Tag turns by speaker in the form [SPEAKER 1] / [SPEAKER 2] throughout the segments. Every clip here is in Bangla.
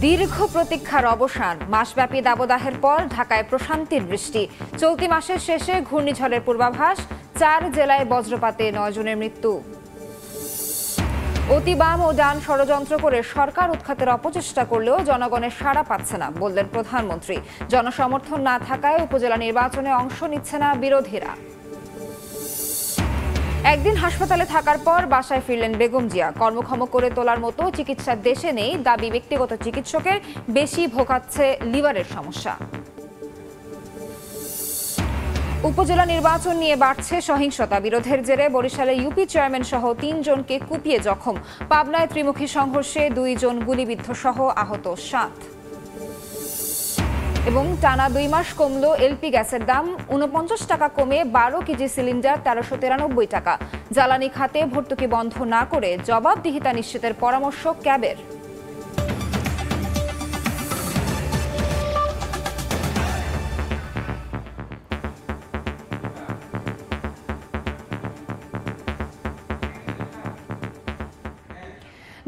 [SPEAKER 1] দীর্ঘ প্রতীক্ষার অবসান, মাসব্যাপী দাবদাহের পর ঢাকায় প্রশান্তির বৃষ্টি। চলতি মাসের শেষে ঘূর্ণিঝড়ের পূর্বাভাস, 4 জেলায় বজ্রপাতে 9 জনের মৃত্যু। অতি বাম ও ডান ষড়যন্ত্র করে সরকার উৎখাতের অপচেষ্টা করলেও জনগণের সাড়া পাচ্ছে না, বললেন প্রধানমন্ত্রী। জনসমর্থন না থাকায় উপজেলা নির্বাচনে অংশ নিচ্ছে না বিরোধীরা। একদিন হাসপাতালে থাকার পর বাসায় ফিরলেন বেগম জিয়া। কর্মক্ষম করে তোলার মতো চিকিৎসা দেশে নেই, দাবি ব্যক্তিগত চিকিৎসকের। বেশি ভোগাচ্ছে লিভারের সমস্যা। উপজেলা নির্বাচন নিয়ে বাড়ছে সহিংসতা। বিরোধের জেরে বরিশালে ইউপি চেয়ারম্যান সহ 3 জনকে কুপিয়ে জখম। পাবনায় ত্রিমুখী সংঘর্ষে 2 জন গুলিবিদ্ধ সহ আহত 7। এবং টানা 2 মাস কমলো এলপি গ্যাসের দাম, 49 টাকা কমে 12 কেজি সিলিন্ডার 1393 টাকা। জ্বালানি খাতে ভর্তুকি বন্ধ না করে জবাবদিহিতা নিশ্চিতের পরামর্শ ক্যাবের।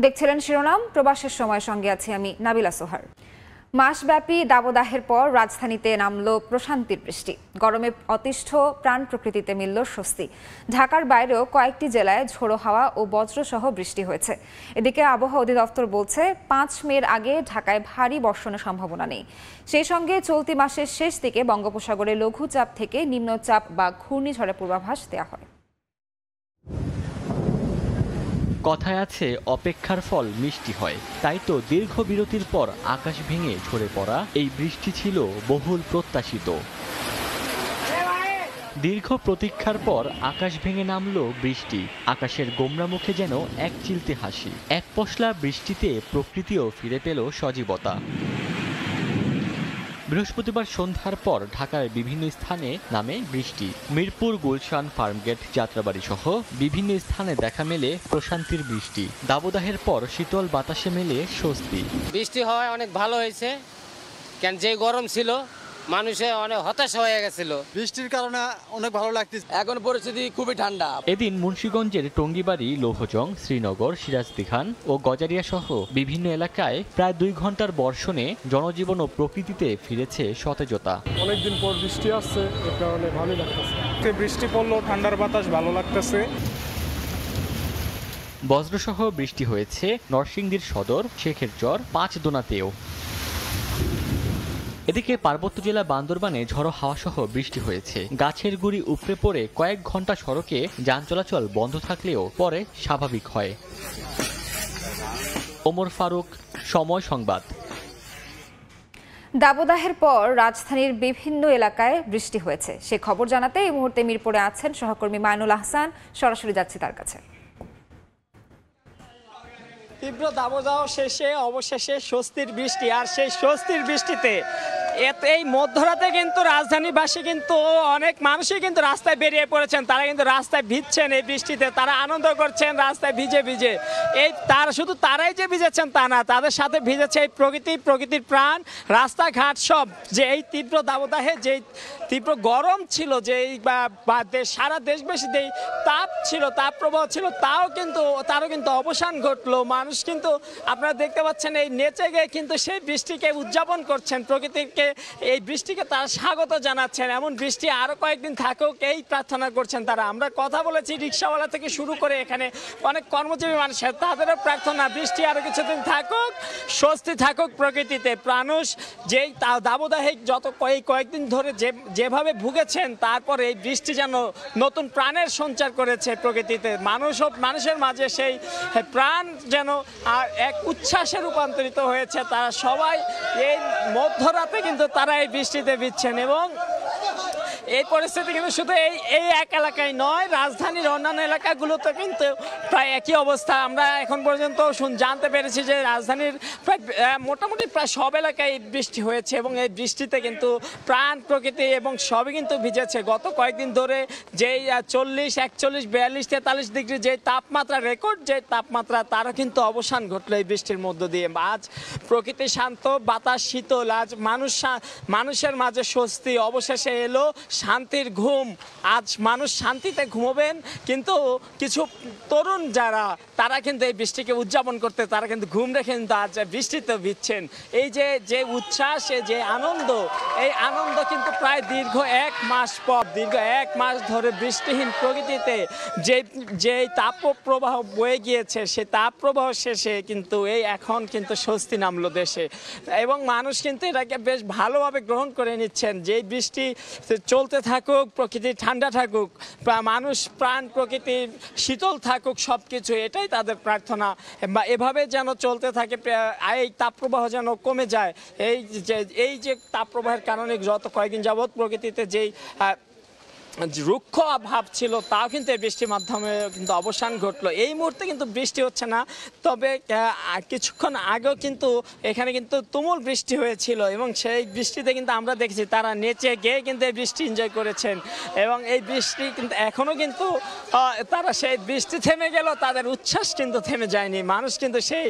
[SPEAKER 1] দেখছিলেন শিরোনাম, প্রবাসের সময়, সঙ্গে আছি আমি নাবিলা সোহার। মাসব্যাপী দাবদাহের পর রাজধানীতে নামলো প্রশান্তির বৃষ্টি। গরমে অতিষ্ঠ প্রাণ প্রকৃতিতে মিলল স্বস্তি। ঢাকার বাইরেও কয়েকটি জেলায় ঝোড়ো হাওয়া ও বজ্রসহ বৃষ্টি হয়েছে। এদিকে আবহাওয়া অধিদপ্তর বলছে 5 মের আগে ঢাকায় ভারী বর্ষণের সম্ভাবনা নেই। সেই সঙ্গে চলতি মাসের শেষ দিকে বঙ্গোপসাগরে লঘুচাপ থেকে নিম্নচাপ বা ঘূর্ণিঝড়ের পূর্বাভাস দেওয়া হয়।
[SPEAKER 2] কথায় আছে অপেক্ষার ফল মিষ্টি হয়, তাই তো দীর্ঘ বিরতির পর আকাশ ভেঙে ঝরে পড়া এই বৃষ্টি ছিল বহুল প্রত্যাশিত। দীর্ঘ প্রতীক্ষার পর আকাশ ভেঙে নামলো বৃষ্টি। আকাশের গোমরা মুখে যেন এক চিলতে হাসি। এক পশলা বৃষ্টিতে প্রকৃতিও ফিরে পেল সজীবতা। বৃহস্পতিবার সন্ধ্যার পর ঢাকার বিভিন্ন স্থানে নামে বৃষ্টি। মিরপুর, গুলশান, ফার্মগেট, যাত্রাবাড়ি সহ বিভিন্ন স্থানে দেখা মেলে প্রশান্তির বৃষ্টি। দাবদাহের পর শীতল বাতাসে মেলে স্বস্তি।
[SPEAKER 3] বৃষ্টি হওয়ায় অনেক ভালো হয়েছে, কেন যে গরম ছিল মানুষে অনেক হতাশা হয়ে গেছিল।
[SPEAKER 4] বৃষ্টির কারণে অনেক ভালো লাগতেছে।
[SPEAKER 3] এখন পরিস্থিতি খুবই ঠান্ডা।
[SPEAKER 2] এদিন মুন্সিগঞ্জের টঙ্গিবাড়ি, লৌহজং, শ্রীনগর, সিরাজদিখান ও গজারিয়া সহ বিভিন্ন এলাকায় প্রায় 2 ঘন্টার বর্ষণে জনজীবন ও প্রকৃতিতে ফিরেছে সতেজতা।
[SPEAKER 5] অনেকদিন পর বৃষ্টি আসছে, এটা অনেক ভালো লাগতেছে। বৃষ্টি পড়লো, ঠান্ডার বাতাস ভালো লাগতেছে।
[SPEAKER 2] বজ্রসহ বৃষ্টি হয়েছে নরসিংদীর সদর, শেখেরচর, 5 দোনাতেও। এদিকে পার্বত্য জেলা বান্দরবানে ঝড়ো হাওয়া সহ বৃষ্টি হয়েছে। গাছের গুড়ি উপড়ে পড়ে কয়েক ঘন্টা সড়কে যান চলাচল বন্ধ থাকলেও পরে স্বাভাবিক হয়। ওমর ফারুক, সময় সংবাদ।
[SPEAKER 1] দাবদাহের পর রাজধানীর বিভিন্ন এলাকায় বৃষ্টি হয়েছে, সে খবর জানাতে এই মুহূর্তে মিরপুরে আছেন সহকর্মী মাইনুল আহসান। সরাসরি যাচ্ছি তার কাছে।
[SPEAKER 6] তীব্র দাবদাহ শেষে অবশেষে স্বস্তির বৃষ্টি, আর সেই স্বস্তির বৃষ্টিতে এই মধ্যরাতে কিন্তু রাজধানীবাসী কিন্তু অনেক মানুষই কিন্তু রাস্তায় বেরিয়ে পড়েছেন। তারা কিন্তু রাস্তায় ভিজছেন এই বৃষ্টিতে, তারা আনন্দ করছেন রাস্তায় ভিজে ভিজে। শুধু তারাই যে ভিজেছেন তা না, তাদের সাথে ভিজেছে এই প্রকৃতির প্রাণ, রাস্তাঘাট সব। যে এই তীব্র দাবদাহে, যে তীব্র গরম ছিল, যে সারা দেশবাসী যেই তাপ ছিল, তাপ প্রবাহ ছিল, তারও কিন্তু অবসান ঘটলো। মানুষ কিন্তু আপনারা দেখতে পাচ্ছেন এই নেচে গিয়ে কিন্তু সেই বৃষ্টিকে উদযাপন করছেন, প্রকৃতিকে এই বৃষ্টিকে তারা স্বাগত জানাচ্ছেন। এমন বৃষ্টি আরো কয়েকদিন থাকুক এই প্রার্থনা করছেন তারা। আমরা কথা বলেছি রিক্সাওয়ালা থেকে শুরু করে এখানে অনেক কর্মজীবী মানুষের, তাদেরও প্রার্থনা বৃষ্টি আরো কিছুদিন থাকুক, স্বস্তি থাকুক প্রকৃতিতে। মানুষ যেই দাবদাহে কয়েকদিন ধরে যেভাবে ভুগেছেন, তারপর এই বৃষ্টি যেন নতুন প্রাণের সঞ্চার করেছে প্রকৃতিতে। মানুষের মাঝে সেই প্রাণ যেন আর এক উচ্ছ্বাসে রূপান্তরিত হয়েছে। তারা সবাই এই মধ্যরাতে কিন্তু তারা এই বৃষ্টিতে ভিজছেন। এবং এই পরিস্থিতি কিন্তু শুধু এই এক এলাকায় নয়, রাজধানীর অন্যান্য এলাকাগুলোতে কিন্তু প্রায় একই অবস্থা। আমরা এখন পর্যন্ত জানতে পেরেছি যে রাজধানীর মোটামুটি প্রায় সব এলাকায় বৃষ্টি হয়েছে, এবং এই বৃষ্টিতে কিন্তু প্রাণ প্রকৃতি এবং সবই কিন্তু ভিজেছে। গত কয়েকদিন ধরে যেই 40, 41, 42, 43 ডিগ্রি যে তাপমাত্রা রেকর্ড, যে তাপমাত্রা, তারও কিন্তু অবসান ঘটলো এই বৃষ্টির মধ্য দিয়ে। আজ প্রকৃতি শান্ত, বাতাস শীতল, আজ মানুষের মাঝে স্বস্তি অবশেষে এলো। শান্তির ঘুম, আজ মানুষ শান্তিতে ঘুমোবেন। কিন্তু কিছু তরুণ যারা তারা কিন্তু এই বৃষ্টিকে উদযাপন করতে তারা কিন্তু ঘুম রেখে কিন্তু আজ বৃষ্টিতে ভিজছেন। এই যে উচ্ছ্বাস, যে আনন্দ, এই আনন্দ কিন্তু প্রায় দীর্ঘ 1 মাস পর, দীর্ঘ 1 মাস ধরে বৃষ্টিহীন প্রকৃতিতে যে তাপপ্রবাহ বয়ে গিয়েছে, সেই তাপপ্রবাহ শেষে কিন্তু এখন কিন্তু স্বস্তি নামলো দেশে, এবং মানুষ কিন্তু এটাকে বেশ ভালোভাবে গ্রহণ করে নিচ্ছেন। যে বৃষ্টি চলতে থাকুক, প্রকৃতি ঠান্ডা থাকুক, মানুষ প্রাণ প্রকৃতি শীতল থাকুক, সব কিছু এটাই তাদের প্রার্থনা। বা এভাবে যেন চলতে থাকে, এই তাপপ্রবাহ যেন কমে যায়। এই যে তাপপ্রবাহের কারণে গত কয়েকদিন যাবৎ প্রকৃতিতে যেই রুক্ষ ভাব ছিল তাও কিন্তু এই বৃষ্টির মাধ্যমে কিন্তু অবসান ঘটলো। এই মুহূর্তে কিন্তু বৃষ্টি হচ্ছে না, তবে কিছুক্ষণ আগেও কিন্তু এখানে কিন্তু তুমুল বৃষ্টি হয়েছিল, এবং সেই বৃষ্টিতে কিন্তু আমরা দেখেছি তারা নেচে গিয়ে কিন্তু এই বৃষ্টি এনজয় করেছেন। এবং এই বৃষ্টি কিন্তু এখনও কিন্তু তারা সেই বৃষ্টি থেমে গেল, তাদের উচ্ছ্বাস কিন্তু থেমে যায়নি। মানুষ কিন্তু সেই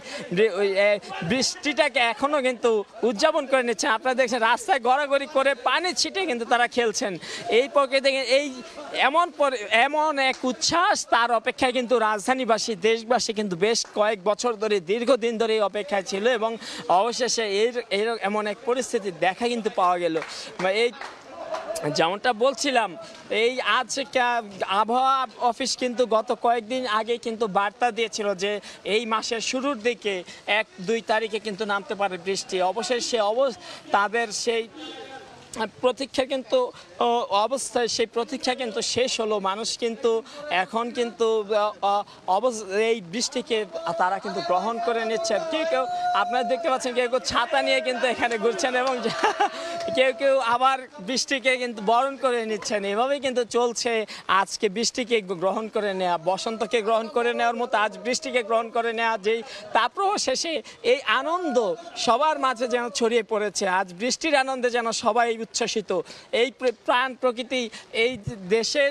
[SPEAKER 6] বৃষ্টিটাকে এখনও কিন্তু উদযাপন করে নিচ্ছে। আপনারা দেখছেন রাস্তায় গড়াগড়ি করে পানি ছিটে কিন্তু তারা খেলছেন। এই প্রকৃতি এই এমন এক উচ্ছ্বাস, তার অপেক্ষায় কিন্তু রাজধানীবাসী, দেশবাসী কিন্তু বেশ কয়েক বছর ধরে, দীর্ঘদিন ধরে এই অপেক্ষায় ছিল, এবং অবশেষে এমন এক পরিস্থিতি দেখা কিন্তু পাওয়া গেল। এই যেমনটা বলছিলাম, এই আজ আবহাওয়া অফিস কিন্তু গত কয়েকদিন আগে কিন্তু বার্তা দিয়েছিল যে এই মাসের শুরুর দিকে 1-2 তারিখে কিন্তু নামতে পারে বৃষ্টি। অবশেষে তাদের সেই প্রতীক্ষা কিন্তু অবস্থায় সেই প্রতীক্ষা কিন্তু শেষ হলো। মানুষ কিন্তু এখন কিন্তু এই বৃষ্টিকে তারা কিন্তু গ্রহণ করে নিচ্ছেন। কেউ আপনারা দেখতে পাচ্ছেন কেউ ছাতা নিয়ে কিন্তু এখানে ঘুরছেন, এবং কেউ আবার বৃষ্টিকে কিন্তু বরণ করে নিচ্ছেন। এভাবেই কিন্তু চলছে আজকে বৃষ্টিকে গ্রহণ করে নেওয়া, বসন্তকে গ্রহণ করে নেওয়ার মতো আজ বৃষ্টিকে গ্রহণ করে নেওয়া। যেই তারপর শেষে এই আনন্দ সবার মাঝে যেন ছড়িয়ে পড়েছে। আজ বৃষ্টির আনন্দে যেন সবাই উচ্ছ্বসিত। এই প্রাণ প্রকৃতি এই দেশে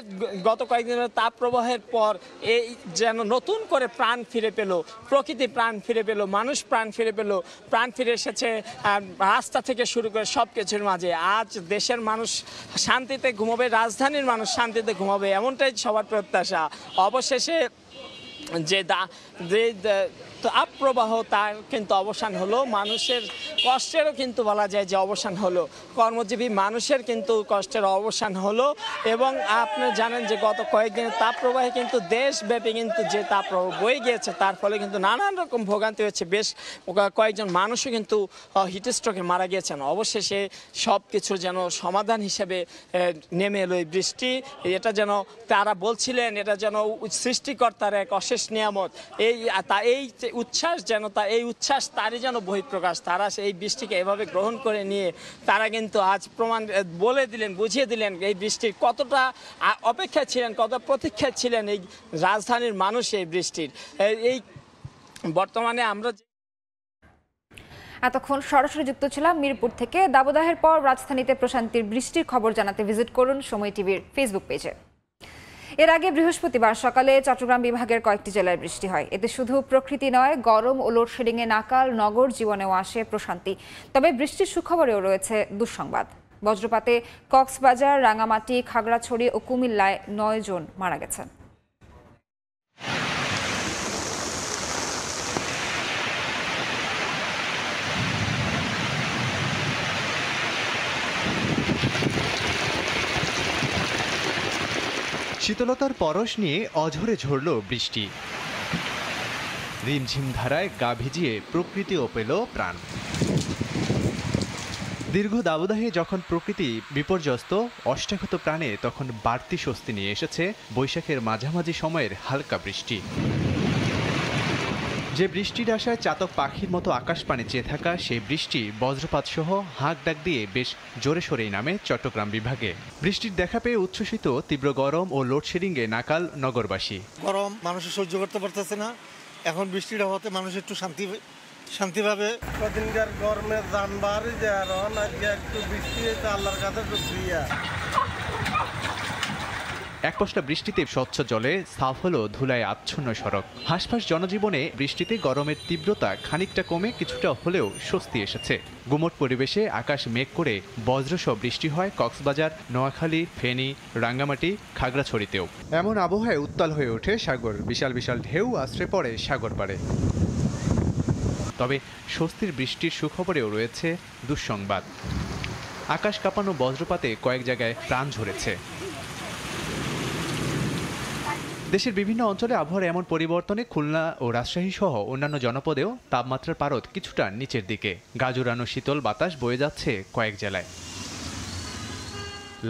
[SPEAKER 6] গত কয়েকদিনের তাপ প্রবাহের পর এই যেন নতুন করে প্রাণ ফিরে পেল, প্রকৃতি প্রাণ ফিরে পেল, মানুষ প্রাণ ফিরে পেল, প্রাণ ফিরে এসেছে রাস্তা থেকে শুরু করে সব কিছুর মাঝে। আজ দেশের মানুষ শান্তিতে ঘুমাবে, রাজধানীর মানুষ শান্তিতে ঘুমাবে, এমনটাই সবার প্রত্যাশা। অবশেষে যে তাপপ্রবাহ তার কিন্তু অবসান হলো, মানুষের কষ্টেরও কিন্তু বলা যায় যে অবসান হলো, কর্মজীবী মানুষের কিন্তু কষ্টের অবসান হলো। এবং আপনি জানেন যে গত কয়েকদিনের তাপপ্রবাহে কিন্তু দেশব্যাপী কিন্তু যে তাপপ্রবাহ বয়ে গিয়েছে, তার ফলে কিন্তু নানান রকম ভোগান্তি হয়েছে। বেশ কয়েকজন মানুষও কিন্তু হিটস্ট্রোকে মারা গিয়েছেন। অবশেষে সব কিছুর যেন সমাধান হিসেবে নেমে এলো এই বৃষ্টি। এটা যেন তারা বলছিলেন এটা যেন সৃষ্টিকর্তার এক অশেষ নিয়ামত। এই উচ্ছ্বাস যেন এই উচ্ছ্বাস তারই যেন বহিঃপ্রকাশ। তারা সেই বৃষ্টিকে এভাবে গ্রহণ করে নিয়ে তারা কিন্তু আজ প্রমাণ বলে দিলেন, বুঝিয়ে দিলেন এই বৃষ্টির কতটা অপেক্ষায় ছিলেন, কত প্রতীক্ষায় ছিলেন এই রাজধানীর মানুষ এই বৃষ্টির। এই বর্তমানে আমরা
[SPEAKER 1] এতক্ষণ সরাসরি যুক্ত ছিলাম মিরপুর থেকে। দাবদাহের পর রাজধানীতে প্রশান্তির বৃষ্টির খবর জানাতে ভিজিট করুন সময় টিভির ফেসবুক পেজে। এর আগে বৃহস্পতিবার সকালে চট্টগ্রাম বিভাগের কয়েকটি জেলায় বৃষ্টি হয়। এতে শুধু প্রকৃতি নয়, গরম ও লোডশেডিংয়ে নাকাল নগর জীবনেও আসে প্রশান্তি। তবে বৃষ্টির সুখবরেও রয়েছে দুঃসংবাদ। বজ্রপাতে কক্সবাজার, রাঙামাটি, খাগড়াছড়ি ও কুমিল্লায় 9 জন মারা গেছেন।
[SPEAKER 7] শীতলতার পরশ নিয়ে অঝরে ঝরল বৃষ্টি। রিমঝিম ধারায় গা ভিজিয়ে প্রকৃতিও পেল প্রাণ। দীর্ঘ দাবদাহে যখন প্রকৃতি বিপর্যস্ত, অষ্টাগত প্রাণে তখন বাড়তি স্বস্তি নিয়ে এসেছে বৈশাখের মাঝামাঝি সময়ের হালকা বৃষ্টি। যে বৃষ্টির আশায় চাতক পাখির মতো আকাশপানে চেয়ে থাকা সেই বৃষ্টি বজ্রপাত সহ হাঁক ডাক দিয়ে বেশ জোরে সোরেই নামে চট্টগ্রাম বিভাগে। বৃষ্টির দেখা পেয়ে উচ্ছ্বসিত, তীব্র গরম ও লোডশেডিংয়ে নাকাল নগরবাসী।
[SPEAKER 4] গরম মানুষ সহ্য করতে পারতেছে না, এখন বৃষ্টিটা হতে মানুষ একটু শান্তিভাবে কদিনকার গরমে যানবাহন আজকে একটু বৃষ্টি হয়েছে, আল্লাহর কাছে শুকরিয়া।
[SPEAKER 7] একপশলা বৃষ্টিতে স্বচ্ছ জলে সাফ হলো ধুলায় আচ্ছন্ন সড়ক। হাঁসফাঁস জনজীবনে বৃষ্টিতে গরমের তীব্রতা খানিকটা কমে কিছুটা হলেও স্বস্তি এসেছে। গুমট পরিবেশে আকাশ মেঘ করে বজ্রসহ বৃষ্টি হয় কক্সবাজার, নোয়াখালী, ফেনী, রাঙ্গামাটি, খাগড়াছড়িতেও। এমন আবহাওয়ায় উত্তাল হয়ে ওঠে সাগর। বিশাল বিশাল ঢেউ আশ্রে পড়ে সাগর পাড়ে। তবে স্বস্তির বৃষ্টির সুখবরেও রয়েছে দুঃসংবাদ। আকাশ কাঁপানো বজ্রপাতে কয়েক জায়গায় প্রাণ ঝরেছে। দেশের বিভিন্ন অঞ্চলে আবহাওয়ার এমন পরিবর্তনে খুলনা ও রাজশাহী সহ অন্যান্য জনপদেও তাপমাত্রার পারদ কিছুটা নিচের দিকে। গাজুরানো শীতল বাতাস বয়ে যাচ্ছে কয়েক জেলায়।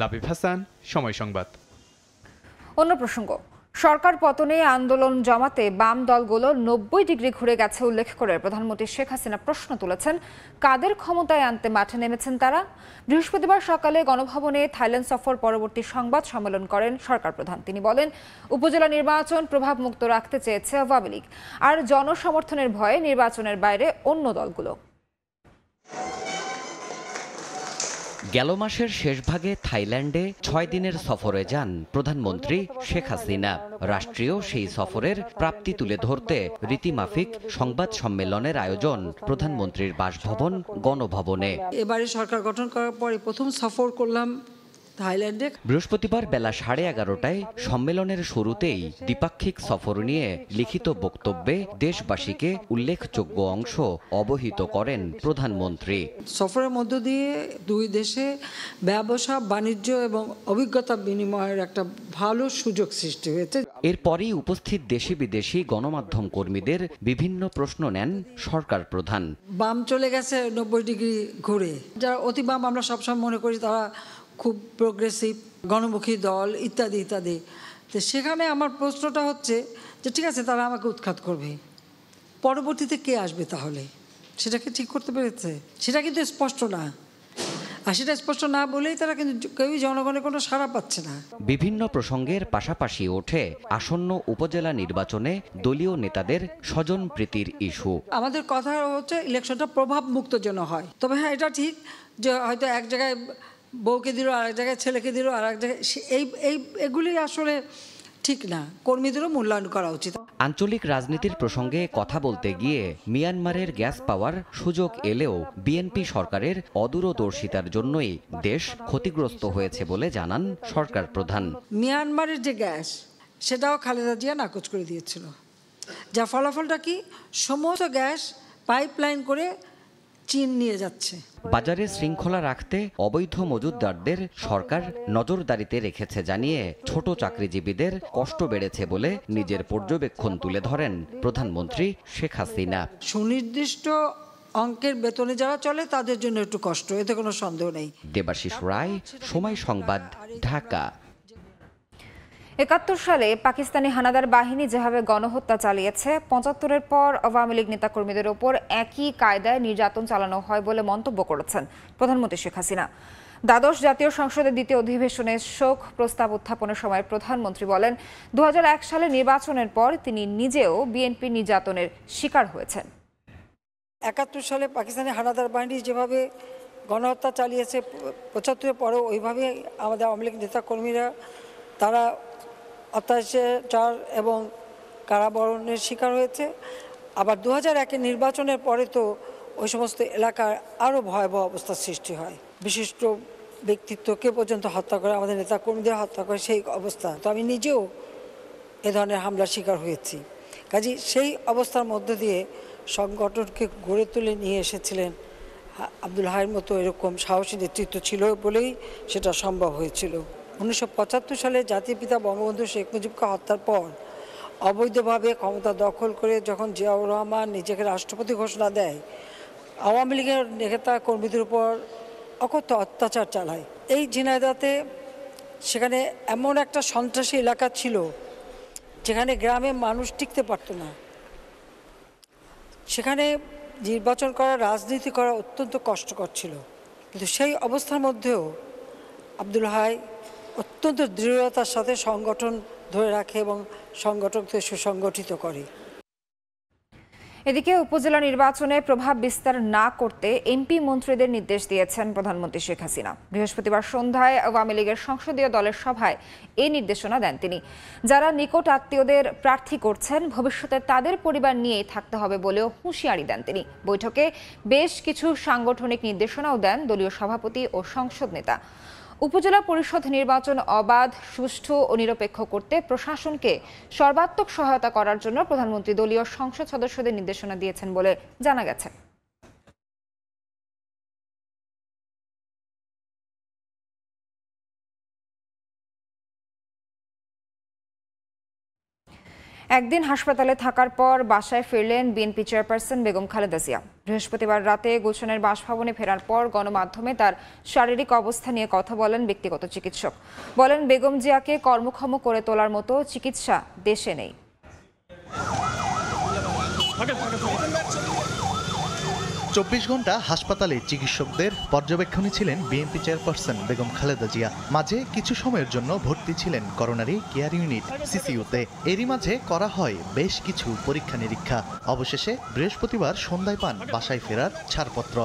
[SPEAKER 7] লাবিব হাসান, সময় সংবাদ।
[SPEAKER 1] অন্য প্রসঙ্গ, সরকার পতনে আন্দোলন জমাতে বাম দলগুলো 90 ডিগ্রি ঘুরে গেছে উল্লেখ করে প্রধানমন্ত্রী শেখ হাসিনা প্রশ্ন তুলেছেন, কাদের ক্ষমতায় আনতে মাঠে নেমেছেন তারা। বৃহস্পতিবার সকালে গণভবনে থাইল্যান্ড সফর পরবর্তী সংবাদ সম্মেলন করেন সরকার প্রধান। তিনি বলেন, উপজেলা নির্বাচন প্রভাবমুক্ত রাখতে চেয়েছে আওয়ামী লীগ, আর জনসমর্থনের ভয়ে নির্বাচনের বাইরে অন্য দলগুলো।
[SPEAKER 8] গেল মাসের শেষ ভাগে থাইল্যান্ডে 6 দিনের সফরে যান প্রধানমন্ত্রী শেখ হাসিনা। রাষ্ট্রীয় সেই সফরের প্রাপ্তি তুলে ধরতে রীতিমাফিক সংবাদ সম্মেলনের আয়োজন প্রধানমন্ত্রীর বাসভবন গণভবনে।
[SPEAKER 9] এবারে সরকার গঠন করার পরে প্রথম সফর করলাম থাইল্যান্ডে।
[SPEAKER 8] বৃহস্পতিবার বেলা 11:30টায় সম্মেলনের শুরুতেই দ্বিপাক্ষিক সফর নিয়ে লিখিত বক্তব্যে দেশবাসীকে উল্লেখযোগ্য অংশ অবহিত করেন প্রধানমন্ত্রী।
[SPEAKER 9] সফরের মধ্য দিয়ে দুই দেশে ব্যবসা বাণিজ্য এবং অভিজ্ঞতা বিনিময়ের একটা ভালো সুযোগ সৃষ্টি হয়েছে।
[SPEAKER 8] এরপরই উপস্থিত দেশি বিদেশি গণমাধ্যম কর্মীদের বিভিন্ন প্রশ্ন নেন সরকার প্রধান।
[SPEAKER 9] বাম চলে গেছে 90 ডিগ্রি ঘুরে। যারা অতি বাম আমরা সবসময় মনে করি তারা খুব প্রোগ্রেসিভ, গণমুখী দল ইত্যাদি ইত্যাদি। তো সেখানে আমার প্রশ্নটা হচ্ছে যে ঠিক আছে, তারা আমাকে উৎখাত করবে, পরবর্তীতে কে আসবে তাহলে? সেটাকে ঠিক করতে পেরেছে? সেটা কিন্তু স্পষ্ট না। আর সেটা স্পষ্ট না বলেই তারা কিন্তু কেউই জনগণের কোনো সাড়া পাচ্ছে না।
[SPEAKER 8] বিভিন্ন প্রসঙ্গের পাশাপাশি ওঠে আসন্ন উপজেলা নির্বাচনে দলীয় নেতাদের স্বজন প্রীতির ইস্যু।
[SPEAKER 9] আমাদের কথা হচ্ছে ইলেকশনটা প্রভাব মুক্ত যেন হয়। তবে হ্যাঁ, এটা ঠিক যে হয়তো এক জায়গায় বউকে দিল, আরেক জায়গায় ছেলেকে দিল, আর এক জায়গায় এগুলি আসলে ঠিক না। কর্মীদেরও মূল্যায়ন করা উচিত।
[SPEAKER 8] আঞ্চলিক রাজনীতির প্রসঙ্গে কথা বলতে গিয়ে মিয়ানমারের গ্যাস পাওয়ার সুযোগ এলেও বিএনপি সরকারের অদূরদর্শিতার জন্যই দেশ ক্ষতিগ্রস্ত হয়েছে বলে জানান সরকার প্রধান।
[SPEAKER 9] মিয়ানমারের যে গ্যাস, সেটাও খালেদা জিয়া নাকচ করে দিয়েছিল। যা ফলাফলটা কি? সমস্ত গ্যাস পাইপলাইন করে চীন নিয়ে যাচ্ছে।
[SPEAKER 8] বাজারে শৃঙ্খলা রাখতে অবৈধ মজুতদারদের সরকার নজরদারিতে রেখেছে জানিয়ে ছোট চাকরিজীবীদের কষ্ট বেড়েছে বলে নিজের পর্যবেক্ষণ তুলে ধরেন প্রধানমন্ত্রী শেখ হাসিনা।
[SPEAKER 9] সুনির্দিষ্ট অঙ্কের বেতনে যারা চলে তাদের জন্য একটু কষ্ট, এতে কোনো সন্দেহ নেই।
[SPEAKER 8] দেবাশিস রায়, সময় সংবাদ, ঢাকা।
[SPEAKER 1] ৭১ সালে পাকিস্তানি হানাদার বাহিনী যেভাবে গণহত্যা চালিয়েছে, ৭৫-এর পর আওয়ামী লীগ নেতাকর্মীদের ওপর একই কায়দায় নির্যাতন চালানো হয় বলে মন্তব্য করেছেন প্রধানমন্ত্রী শেখ হাসিনা। দ্বাদশ জাতীয় সংসদের দ্বিতীয় অধিবেশনে শোক প্রস্তাব উত্থাপনের সময় প্রধানমন্ত্রী বলেন, ২০০১ সালে নির্বাচনের পর তিনি নিজেও বিএনপি নির্যাতনের শিকার হয়েছেন।
[SPEAKER 9] ৭১ সালে পাকিস্তানি হানাদার বাহিনী যেভাবে গণহত্যা চালিয়েছে, ৭৫-এর পরেও ওইভাবে আমাদের আওয়ামী লীগ নেতাকর্মীরা তারা অত্যাচার এবং কারাবরণের শিকার হয়েছে। আবার ২০০১-এর নির্বাচনের পরে তো ওই সমস্ত এলাকার আরও ভয়াবহ অবস্থার সৃষ্টি হয়। বিশিষ্ট ব্যক্তিত্বকে পর্যন্ত হত্যা করে, আমাদের নেতাকর্মীদের হত্যা করে, সেই অবস্থা। তো আমি নিজেও এ ধরনের হামলার শিকার হয়েছি। কাজে সেই অবস্থার মধ্য দিয়ে সংগঠনকে গড়ে তুলে নিয়ে এসেছিলেন আব্দুল হাইয়ের মতো এরকম সাহসী নেতৃত্ব ছিল বলেই সেটা সম্ভব হয়েছিল। ১৯৭৫ সালে জাতির পিতা বঙ্গবন্ধু শেখ মুজিবকে হত্যার পর অবৈধভাবে ক্ষমতা দখল করে যখন জিয়াউর রহমান নিজেকে রাষ্ট্রপতি ঘোষণা দেয়, আওয়ামী লীগের নেতা কর্মীদের উপর অকথ্য অত্যাচার চালায়। এই ঝিনাইদহে সেখানে এমন একটা সন্ত্রাসী এলাকা ছিল যেখানে গ্রামে মানুষ টিকতে পারত না। সেখানে নির্বাচন করা, রাজনীতি করা অত্যন্ত কষ্টকর ছিল। কিন্তু সেই অবস্থার মধ্যেও আব্দুল হাই অত্যন্ত দৃঢ়তার সাথে সংগঠন ধরে রাখে এবং সংগঠনকে সুসংগঠিত করে।
[SPEAKER 1] এদিকে উপজেলা নির্বাচনে প্রভাব বিস্তার না করতে এমপি মন্ত্রীদের নির্দেশ দিয়েছেন প্রধানমন্ত্রী শেখ হাসিনা। বৃহস্পতিবার সন্ধ্যায় আওয়ামী লীগের সংসদীয় দলের সভায় এই নির্দেশনা দেন তিনি। যারা নিকট আত্মীয়দের প্রার্থী করছেন ভবিষ্যতে তাদের পরিবার নিয়েই থাকতে হবে বলেও হুঁশিয়ারি দেন তিনি। বৈঠকে বেশ কিছু সাংগঠনিক নির্দেশনাও দেন দলীয় সভাপতি ও সংসদ নেতা। উপজেলা পরিষদ নির্বাচন অবাধ, সুষ্ঠু ও নিরপেক্ষ করতে প্রশাসনকে সর্বাত্মক সহায়তা করার জন্য প্রধানমন্ত্রী দলীয় সংসদ সদস্যদের নির্দেশনা দিয়েছেন বলে জানা গেছে। একদিন হাসপাতালে থাকার পর বাসায় ফিরলেন বিএনপি চেয়ারপারসন বেগম খালেদা জিয়া। বৃহস্পতিবার রাতে গুলশানের বাসভবনে ফেরার পর গণমাধ্যমে তার শারীরিক অবস্থা নিয়ে কথা বলেন ব্যক্তিগত চিকিৎসক। বলেন, বেগম জিয়াকে কর্মক্ষম করে তোলার মতো চিকিৎসা দেশে নেই।
[SPEAKER 10] 24 ঘন্টা হাসপাতালে চিকিৎসকদের পর্যবেক্ষণে ছিলেন বিএনপি চেয়ারপারসন বেগম খালেদা জিয়া। মাঝে কিছু সময়ের জন্য ভর্তি ছিলেন করোনারি কেয়ার ইউনিট সিসিইউতে। এরই মাঝে করা হয় বেশ কিছু পরীক্ষা নিরীক্ষা। অবশেষে বৃহস্পতিবার সন্ধ্যায় পান বাসায় ফেরার ছাড়পত্র।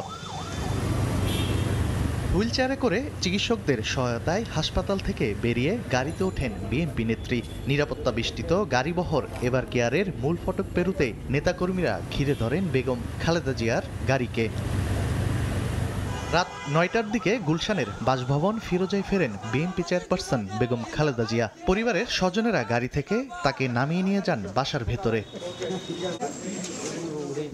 [SPEAKER 10] হুইলচেয়ারে করে চিকিৎসকদের সহায়তায় হাসপাতাল থেকে বেরিয়ে গাড়িতে ওঠেন বিএনপি নেত্রী। নিরাপত্তা বেষ্টিত গাড়িবহর এবার কেয়ারের মূল ফটক পেরুতে নেতাকর্মীরা ঘিরে ধরেন বেগম খালেদা জিয়ার গাড়িকে। রাত 9টার দিকে গুলশানের বাসভবন ফিরোজায় ফেরেন বিএনপি চেয়ারপারসন বেগম খালেদা জিয়া। পরিবারের স্বজনেরা গাড়ি থেকে তাকে নামিয়ে নিয়ে যান বাসার ভেতরে।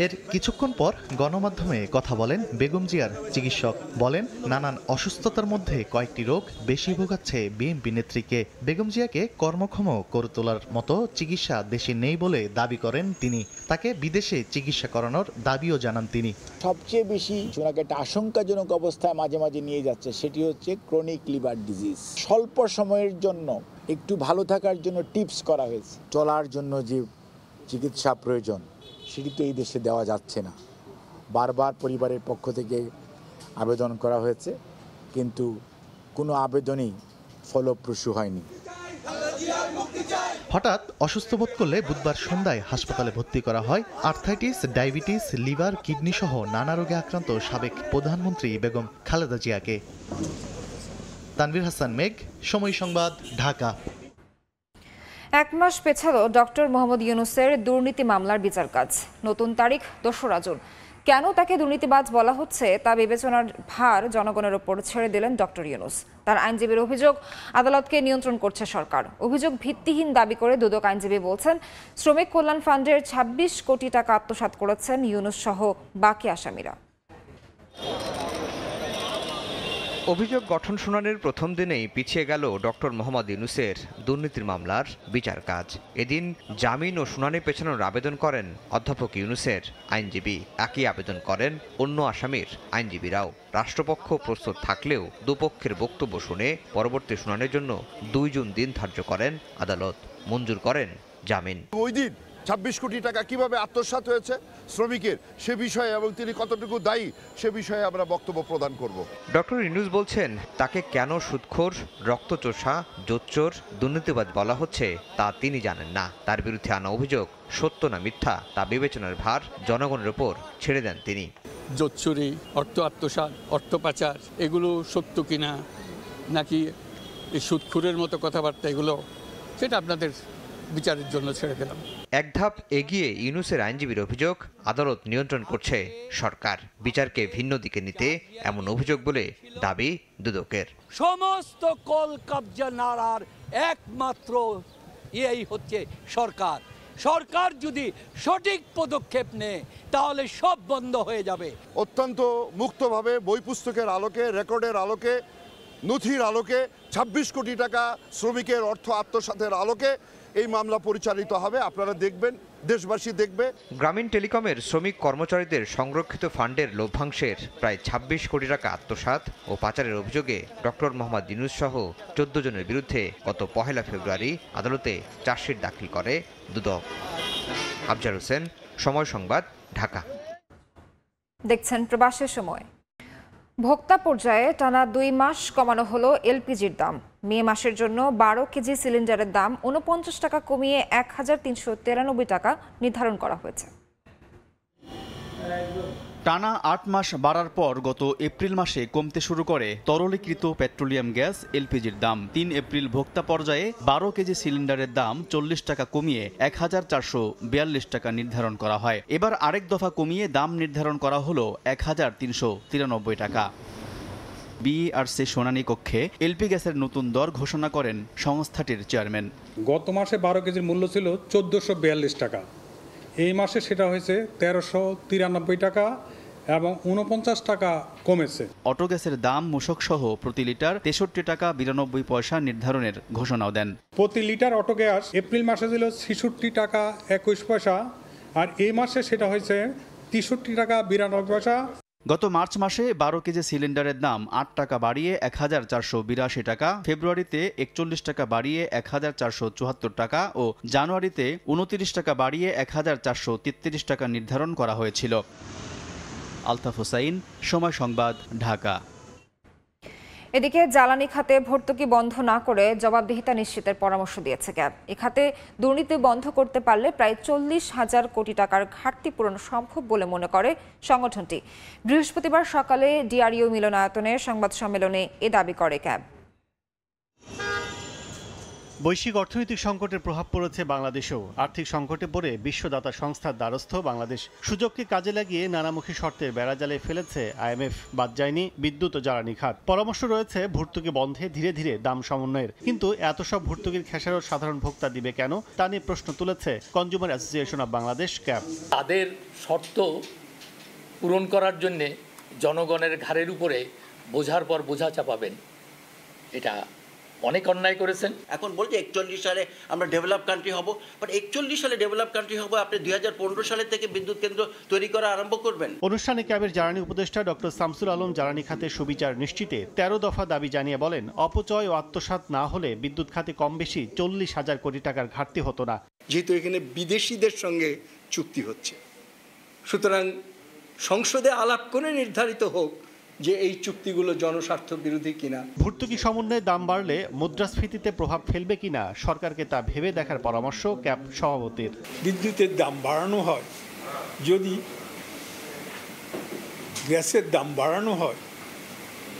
[SPEAKER 10] এর কিছুক্ষণ পর গণমাধ্যমে কথা বলেন বেগম জিয়ার চিকিৎসক। বলেন, নানান অসুস্থতার মধ্যে কয়েকটি রোগ বেশি ভোগাচ্ছে বিএনপি নেত্রীকে। বেগম জিয়াকে কর্মক্ষম করে তোলার মতো চিকিৎসা দেশে নেই বলে দাবি করেন তিনি। তাকে বিদেশে চিকিৎসা করানোর দাবিও জানান তিনি।
[SPEAKER 11] সবচেয়ে বেশি ওনাকে একটা আশঙ্কাজনক অবস্থায় মাঝে মাঝে নিয়ে যাচ্ছে, সেটি হচ্ছে ক্রনিক লিভার ডিজিজ। স্বল্প সময়ের জন্য একটু ভালো থাকার জন্য টিপস করা হয়েছে। চলার জন্য যে চিকিৎসা প্রয়োজন সেটি তো এই দেশে দেওয়া যাচ্ছে না। বারবার পরিবারের পক্ষ থেকে আবেদন করা হয়েছে, কিন্তু কোনো আবেদনই ফলপ্রসূ হয়নি।
[SPEAKER 10] হঠাৎ অসুস্থ বোধ করলে বুধবার সন্ধ্যায় হাসপাতালে ভর্তি করা হয় আর্থ্রাইটিস, ডায়াবেটিস, লিভার, কিডনি সহ নানা রোগে আক্রান্ত সাবেক প্রধানমন্ত্রী বেগম খালেদা জিয়াকে। তানভীর হাসান মেঘ, সময় সংবাদ, ঢাকা।
[SPEAKER 1] 1 মাস পেছালো ডক্টর মোহাম্মদ ইউনূসের দুর্নীতি মামলার বিচার কাজ। নতুন তারিখ 2রা জুন। কেন তাকে দুর্নীতিবাজ বলা হচ্ছে তা বিবেচনার ভার জনগণের ওপর ছেড়ে দিলেন ডক্টর ইউনূস। তার আইনজীবীর অভিযোগ, আদালতকে নিয়ন্ত্রণ করছে সরকার। অভিযোগ ভিত্তিহীন দাবি করে দুদক আইনজীবী বলছেন, শ্রমিক কল্যাণ ফান্ডের 26 কোটি টাকা আত্মসাৎ করেছেন ইউনূস সহ বাকি আসামিরা।
[SPEAKER 12] অভিযোগ গঠন শুনানির প্রথম দিনেই পিছিয়ে গেল ডক্টর মোহাম্মদ ইউনূসের দুর্নীতির মামলার বিচার কাজ। এদিন জামিন ও শুনানি পেছানোর আবেদন করেন অধ্যাপক ইউনূসের আইনজীবী। একই আবেদন করেন অন্য আসামির আইনজীবীরাও। রাষ্ট্রপক্ষ প্রস্তুত থাকলেও দুপক্ষের বক্তব্য শুনে পরবর্তী শুনানির জন্য 2 জুন দিন ধার্য করেন আদালত। মঞ্জুর করেন জামিন।
[SPEAKER 13] ওই দিন 26 কোটি টাকা কিভাবে আত্মসাৎ হয়েছে শ্রমিকের সে বিষয়ে এবং তিনি কতটুকু দায়ী সে বিষয়ে আমরা বক্তব্য প্রদান করব।
[SPEAKER 12] ডক্টর ইউনূস বলছেন, তাকে কেন সুদখোর, রক্তচোষা, জোচ্চোর, দুর্নীতিবাজ বলা হচ্ছে তা তিনি জানেন না। তার বিরুদ্ধে আনা অভিযোগ সত্য না মিথ্যা তা বিবেচনার ভার জনগণের ওপর ছেড়ে দেন তিনি।
[SPEAKER 14] জোচ্চুরি, অর্থ আত্মসাৎ, অর্থ পাচার এগুলো সত্য কিনা নাকি এই সুদখোরের মতো কথাবার্তা, এগুলো সেটা আপনাদের বিচারের জন্য ছেড়ে দিলাম।
[SPEAKER 12] এক ধাপ এগিয়ে ইউনূসের আইনজীবীর অভিযোগ, আদালত নিয়ন্ত্রণ করছে সরকার। বিচারকে ভিন্ন দিকে নিতে এমন অভিযোগ বলে দাবি দুদকের।
[SPEAKER 15] সমস্ত কল কবজা নাড়ার একমাত্র এই হচ্ছে সরকার। সরকার যদি সঠিক পদক্ষেপ নেয় তাহলে সব বন্ধ হয়ে যাবে।
[SPEAKER 13] অত্যন্ত মুক্তভাবে বই পুস্তকের আলোকে, রেকর্ডের আলোকে, নথির আলোকে 26 কোটি টাকা শ্রমিকের অর্থ আত্মসাতের আলোকে এই মামলা পরিচালিত হবে। আপনারা দেখবেন, দেশবাসী দেখবে।
[SPEAKER 12] গ্রামীণ টেলিকমের শ্রমিক কর্মচারীদের সংরক্ষিত ফান্ডের লভ্যাংশের প্রায় 26 কোটি টাকা আত্মসাৎ ও পাচারের অভিযোগে ডক্টর মোহাম্মদ ইউনূস সহ 14 জনের বিরুদ্ধে গত 1 ফেব্রুয়ারি আদালতে চার্জশিট দাখিল করে দুদক। আফজার হোসেন, সময় সংবাদ, ঢাকা।
[SPEAKER 1] দেখছেন প্রবাসের সময়। ভোক্তা পর্যায়ে টানা 2 মাস কমানো হলো এলপিজির দাম। মে মাসের জন্য 12 কেজি সিলিন্ডারের দাম 49 টাকা কমিয়ে 1393 টাকা নির্ধারণ করা হয়েছে।
[SPEAKER 16] টানা ৮ মাস বাড়ার পর গত এপ্রিল মাসে কমতে শুরু করে তরলীকৃত পেট্রোলিয়াম গ্যাস এলপিজির দাম। ৩ এপ্রিল ভোক্তা পর্যায়ে ১২ কেজি সিলিন্ডারের দাম ৪০ টাকা কমিয়ে ১,৪৪২ টাকা নির্ধারণ করা হয়। এবার আরেক দফা কমিয়ে দাম নির্ধারণ করা হলো ১,৩৯৩ টাকা। বিইআরসি শুনানি কক্ষে এলপি গ্যাসের নতুন দর ঘোষণা করেন সংস্থাটির চেয়ারম্যান।
[SPEAKER 5] গত মাসে ১২ কেজির মূল্য ছিল ১৪৪২ টাকা, এই মাসে সেটা হয়েছে ১৩৯৩ টাকা এবং ৪৯ টাকা কমেছে।
[SPEAKER 16] অটো গ্যাসের দাম মূসক সহ প্রতি লিটার ৬৩ টাকা ৯২ পয়সা নির্ধারণের ঘোষণাও দেন।
[SPEAKER 5] প্রতি লিটার অটো গ্যাস এপ্রিল মাসে ছিল ৬৬ টাকা ২১ পয়সা, আর এই মাসে সেটা হয়েছে ৬৩ টাকা ৯২ পয়সা।
[SPEAKER 16] গত মার্চ মাসে ১২ কেজি সিলিন্ডারের দাম ৮ টাকা বাড়িয়ে ১,৪৮২ টাকা, ফেব্রুয়ারিতে ৪১ টাকা বাড়িয়ে ১,৪৭৪ টাকা ও জানুয়ারিতে ২৯ টাকা বাড়িয়ে ১,৪৩৩ টাকা নির্ধারণ করা হয়েছিল। আলতাফ হোসাইন, সময় সংবাদ, ঢাকা।
[SPEAKER 1] এদিকে জ্বালানি খাতে ভর্তুকি বন্ধ না করে জবাবদিহিতা নিশ্চিতের পরামর্শ দিয়েছে ক্যাব। এ খাতে দুর্নীতি বন্ধ করতে পারলে প্রায় ৪০,০০০ কোটি টাকার ঘাটতি পূরণ সম্ভব বলে মনে করে সংগঠনটি। বৃহস্পতিবার সকালে ডিআরইউ মিলনায়তনে সংবাদ সম্মেলনে এ দাবি করে ক্যাব।
[SPEAKER 17] বৈশ্বিক অর্থনৈতিক সংকটের প্রভাব পড়েছে বাংলাদেশেও। আর্থিক সংকটে পড়ে বিশ্বদাতা সংস্থার দ্বারস্থ বাংলাদেশ। সুযোগকে কাজে লাগিয়ে নানামুখী শর্তের বেড়াজালে ফেলেছে আইএমএফ। বাদ যায়নি বিদ্যুৎ ও জ্বালানি খাত। পরামর্শ রয়েছে ভর্তুকি বন্ধে ধীরে ধীরে দাম সমন্বয়ের। কিন্তু এত সব ভর্তুকির খেসারত সাধারণ ভোক্তা দিবে কেন, তা নিয়ে প্রশ্ন তুলেছে consumer association of Bangladesh cab.
[SPEAKER 18] তাদের শর্ত পূরণ করার জন্য জনগণের ঘাড়ের উপরে বোঝার পর বোঝা চাপাবেন, এটা অনেক অন্যায় করেছেন।
[SPEAKER 19] এখন বলছে ৪১ সালে আমরা ডেভেলপ কান্ট্রি হব, বাট ৪১ সালে ডেভেলপ কান্ট্রি হব আপনি ২০১৫ সালে থেকে বিদ্যুৎ কেন্দ্র তৈরি করা আরম্ভ করবেন।
[SPEAKER 17] অনুষ্ঠানে ক্যাবের জ্বালানি উপদেষ্টা ডক্টর শামসুল আলম জ্বালানি খাতে সুবিচার নিশ্চিতে ১৩ দফা দাবি জানিয়ে বলেন, অপচয় ও আত্মসাৎ না হলে বিদ্যুৎ খাতে কম বেশি ৪০,০০০ কোটি টাকার ঘাটতি হতো না।
[SPEAKER 20] যেহেতু এখানে বিদেশিদের সঙ্গে চুক্তি হচ্ছে, সুতরাং সংসদে আলাপ করে নির্ধারিত হোক যে এই চুক্তিগুলো জনস্বার্থ বিরোধী কিনা।
[SPEAKER 17] ভর্তুকি সমন্বয়ে দাম বাড়লে মুদ্রাস্ফীতিতে প্রভাব ফেলবে কিনা সরকারকে তা ভেবে দেখার পরামর্শ ক্যাব সভাপতির।
[SPEAKER 20] বিদ্যুতের দাম বাড়ানো হয়, যদি গ্যাসের দাম বাড়ানো হয়,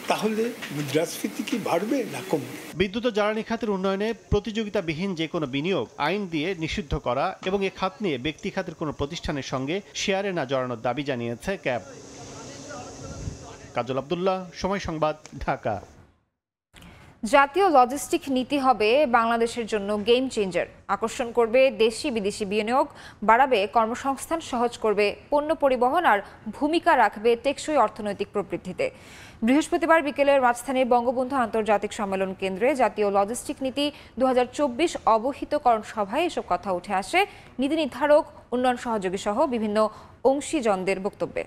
[SPEAKER 20] তাহলে মুদ্রাস্ফীতি কি বাড়বে না কমবে?
[SPEAKER 17] বিদ্যুৎ ও জ্বালানি খাতের উন্নয়নে প্রতিযোগিতাবিহীন যে কোনো বিনিয়োগ আইন দিয়ে নিষিদ্ধ করা এবং এ খাত নিয়ে ব্যক্তি খাতের কোনো প্রতিষ্ঠানের সঙ্গে শেয়ারে না জড়ানোর দাবি জানিয়েছে ক্যাব। কাজল আব্দুল্লাহ, সময় সংবাদ, ঢাকা।
[SPEAKER 1] জাতীয় লজিস্টিক নীতি হবে বাংলাদেশের জন্য গেম চেঞ্জার। আকর্ষণ করবে দেশি বিদেশি বিনিয়োগ, বাড়াবে কর্মসংস্থান, সহজ করবে পণ্য পরিবহন আর ভূমিকা রাখবে টেকসই অর্থনৈতিক প্রবৃদ্ধিতে। বৃহস্পতিবার বিকেলে রাজধানীর বঙ্গবন্ধু আন্তর্জাতিক সম্মেলন কেন্দ্রে জাতীয় লজিস্টিক নীতি ২০২৪ অবহিতকরণ সভায় এসব কথা উঠে আসে নীতি নির্ধারক, উন্নয়ন সহযোগী সহ বিভিন্ন অংশীজনদের বক্তব্যে।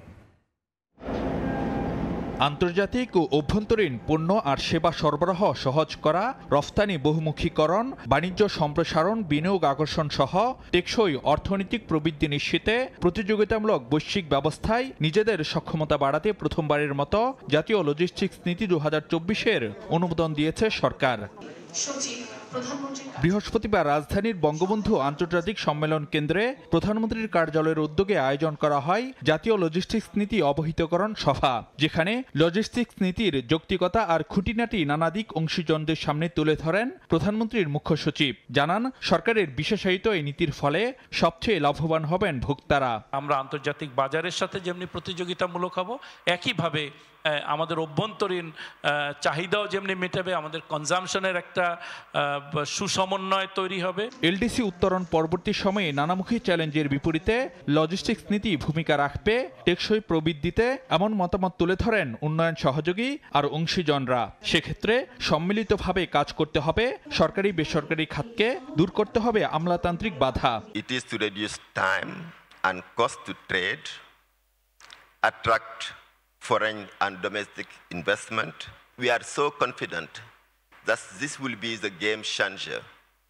[SPEAKER 21] আন্তর্জাতিক ও অভ্যন্তরীণ পণ্য আর সেবা সরবরাহ সহজ করা, রফতানি বহুমুখীকরণ, বাণিজ্য সম্প্রসারণ, বিনিয়োগ আকর্ষণ সহ টেকসই অর্থনৈতিক প্রবৃদ্ধি নিশ্চিতে প্রতিযোগিতামূলক বৈশ্বিক ব্যবস্থায় নিজেদের সক্ষমতা বাড়াতে প্রথমবারের মতো জাতীয় লজিস্টিক্স নীতি ২০২৪-এর অনুমোদন দিয়েছে সরকার। বৃহস্পতিবার রাজধানীর বঙ্গবন্ধু আন্তর্জাতিক সম্মেলন কেন্দ্রে প্রধানমন্ত্রীর কার্যালয়ের উদ্যোগে আয়োজন করা হয় জাতীয় লজিস্টিক্স নীতি অবহিতকরণ সভা, যেখানে লজিস্টিক্স নীতির যৌক্তিকতা আর খুঁটিনাটি নানা দিক অংশীজনদের সামনে তুলে ধরেন প্রধানমন্ত্রীর মুখ্য সচিব। জানান, সরকারের বিশেষায়িত এই নীতির ফলে সবচেয়ে লাভবান হবেন ভোক্তারা।
[SPEAKER 22] আমরা আন্তর্জাতিক বাজারের সাথে যেমনি প্রতিযোগিতামূলক হব, একইভাবে আমাদের অভ্যন্তরীণ চাহিদাও যেমনি মেটাবে, আমাদের কনজামশনের একটা সুসমন্বয় তৈরি হবে।
[SPEAKER 21] এলডিসি উত্তরণ পরবর্তী সময়ে নানামুখী চ্যালেঞ্জের বিপরীতে লজিস্টিক্স নীতি ভূমিকা রাখবে টেকসই প্রবৃদ্ধিতে, এমন মতামত তুলে ধরেন উন্নয়ন সহযোগী আর অংশীজনরা। সেক্ষেত্রে সম্মিলিতভাবে কাজ করতে হবে সরকারি বেসরকারি খাতকে, দূর করতে হবে আমলাতান্ত্রিক বাধা।
[SPEAKER 23] It is to reduce time and cost to trade, attract foreign and domestic investment. We are so confident that this will be the game changer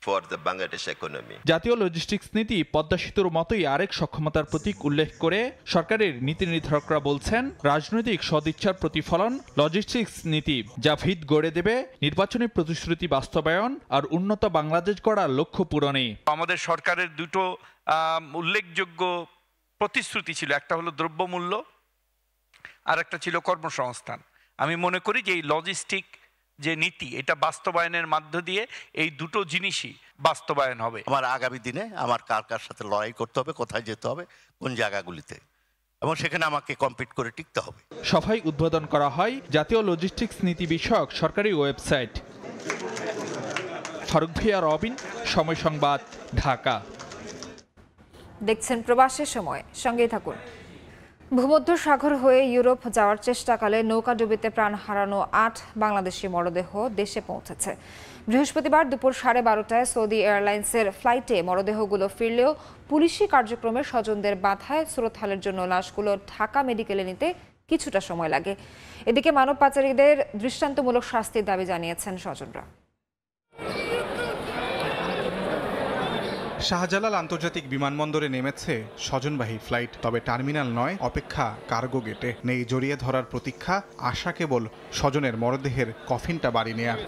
[SPEAKER 23] for the Bangladesh economy.
[SPEAKER 21] জাতীয় লজিস্টিক্স নীতি পদ্মা সেতুর মতোই আরেক সক্ষমতার প্রতীক উল্লেখ করে সরকারের নীতি নির্ধারকরা বলছেন, রাজনৈতিক সদিচ্ছার প্রতিফলন লজিস্টিক্স নীতি, যা ভিত গড়ে দেবে নির্বাচনী প্রতিশ্রুতি বাস্তবায়ন আর উন্নত বাংলাদেশ গড়ার লক্ষ্য পূরণে।
[SPEAKER 22] আমাদের সরকারের দুটো উল্লেখযোগ্য
[SPEAKER 2] প্রতিশ্রুতি ছিল, একটা হলো দ্রব্যমূল্য আর একটা ছিল কর্মসংস্থান। আমি মনে করি যে এই লজিস্টিক যে নীতি এটা বাস্তবায়নের মধ্য দিয়ে এই দুটো জিনিসই বাস্তবায়ন হবে।
[SPEAKER 3] আমার আগামী দিনে আমার কার কার সাথে লড়াই করতে হবে, কোথায় যেতে হবে, কোন জায়গাগুলিতে, এবং সেখানে আমাকে কম্পিট করে টিকতে হবে।
[SPEAKER 21] সভায় উদ্বোধন করা হয় জাতীয় লজিস্টিক্স নীতি বিষয়ক সরকারি ওয়েবসাইট। ফারুক ভিয়া, রবিন, সময় সংবাদ, ঢাকা।
[SPEAKER 1] দেখছেন প্রবাসের সময়, সঙ্গেই থাকুন। ভূমধ্যসাগর হয়ে ইউরোপ যাওয়ার চেষ্টাকালে নৌকাডুবিতে প্রাণ হারানো 8 বাংলাদেশি মরদেহ দেশে পৌঁছেছে। বৃহস্পতিবার দুপুর 12:30টায় সৌদি এয়ারলাইন্সের ফ্লাইটে মরদেহগুলো ফিরলেও পুলিশি কার্যক্রমে স্বজনদের বাধায় সুরতহালের জন্য লাশগুলো ঢাকা মেডিকেলে নিতে কিছুটা সময় লাগে। এদিকে মানব পাচারীদের দৃষ্টান্তমূলক শাস্তির দাবি জানিয়েছেন স্বজনরা।
[SPEAKER 6] শাহজালাল আন্তর্জাতিক বিমানবন্দরে নেমেছে স্বজনবাহী ফ্লাইট, তবে টার্মিনাল নয়, অপেক্ষা কার্গো গেটে। নেই জড়িয়ে ধরার প্রতীক্ষা, আশা কেবল স্বজনের মরদেহের কফিনটা বাড়ি নেয়ার।